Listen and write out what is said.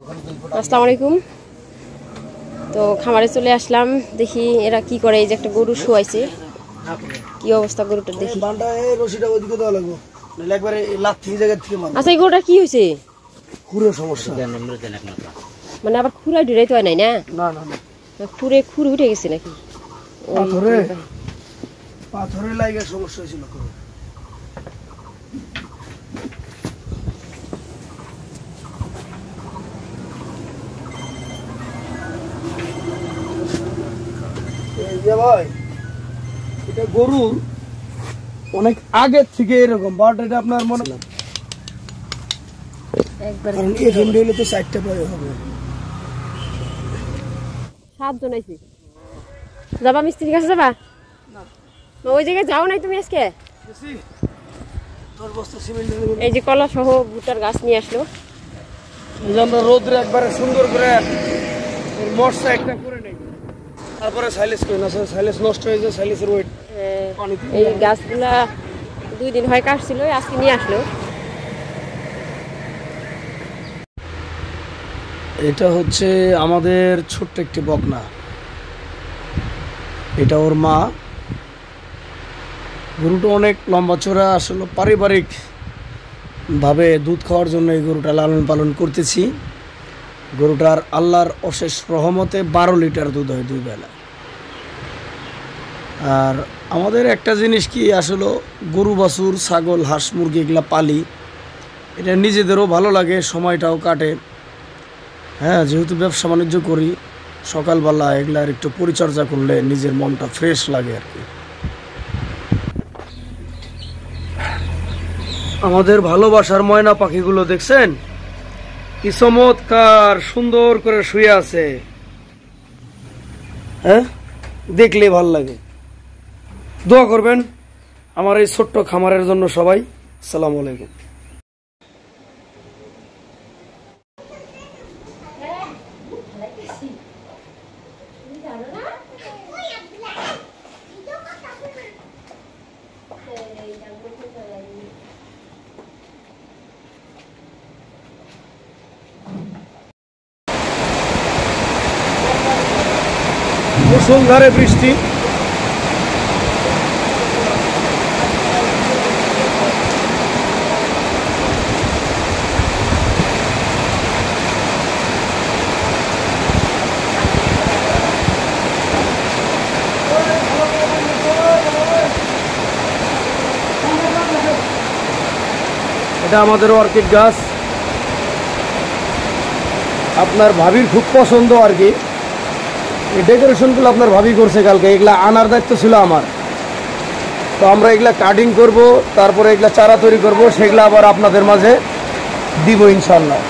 আসসালামু আলাইকুম। তো খামারে চলে আসলাম, দেখি এরা কি করে। এই যে একটা গরু শুয়াইছে, কি অবস্থা গরুটার দেখি। আচ্ছা, এই গরুটা কি হয়েছে? মানে আবার খুঁড়াই ঢুড়াই তো হয় নাই না? খুঁড়ে খুঁড়ে উঠে গেছে নাকি? পাথরে লাগে সমস্যা হয়েছিল। ভাই এটা গরুর অনেক আগের থেকে এরকম, বাট এটা আপনার মনে হলে তো 4টা পায়ে হবে। 7 জন আইছে। যাবা মিস্ত্রির কাছে যাবা? ওই জায়গায় যাও নাই তুমি আজকে? এই যে কলা সহ ভুট্টার গাছ নিয়ে আসলো। আমরা রোদ্রে একবারে সুন্দর করে মশা একটা করে নেই, তারপরে সাইলেস করে না, সাইলেস নষ্ট হয়ে যায়। সাইলেসের ওয়েট এই গাছগুলা 2 দিন হয় কাটছিল, আজকে নিয়ে আসলো। এটা হচ্ছে আমাদের ছোট্ট একটি বকনা, এটা ওর মা। গরুটা অনেক লম্বা চড়া, আসলে পারিবারিক ভাবে দুধ খাওয়ার জন্য এই গরুটা লালন পালন করতেছি। গরুটার আল্লাহর অশেষ রহমতে 12 লিটার দুধ হয় 2 বেলা। আর আমাদের একটা জিনিস কি, আসলে গরু বাছুর ছাগল হাঁস মুরগি এগুলা পালি, এটা নিজেদেরও ভালো লাগে, সময়টাও কাটে। হ্যাঁ, যেহেতু ব্যবসা বাণিজ্য করি, সকালবেলা এগুলার একটু পরিচর্যা করলে নিজের মনটা ফ্রেশ লাগে আর কি। আমাদের ভালোবাসার ময়না পাখিগুলো দেখছেন কি চমৎকার সুন্দর করে শুয়ে আছে। হ্যাঁ, দেখলে ভাল লাগে। দোয়া করবেন আমার এই ছোট্ট খামারের জন্য সবাই। আসসালামু আলাইকুম। মুষলধারে বৃষ্টি, এটা আমাদের অর্কিড গাছ, আপনার ভাবির খুব পছন্দ আর কি। এই ডেকোরেশনগুলো আপনার ভাবি করছে কালকে, এগুলা আনার দায়িত্ব ছিল আমার। তো আমরা এগুলা কাটিং করব, তারপরে এগুলা চারা তৈরি করব, সেগুলো আবার আপনাদের মাঝে দিব ইনশাল্লাহ।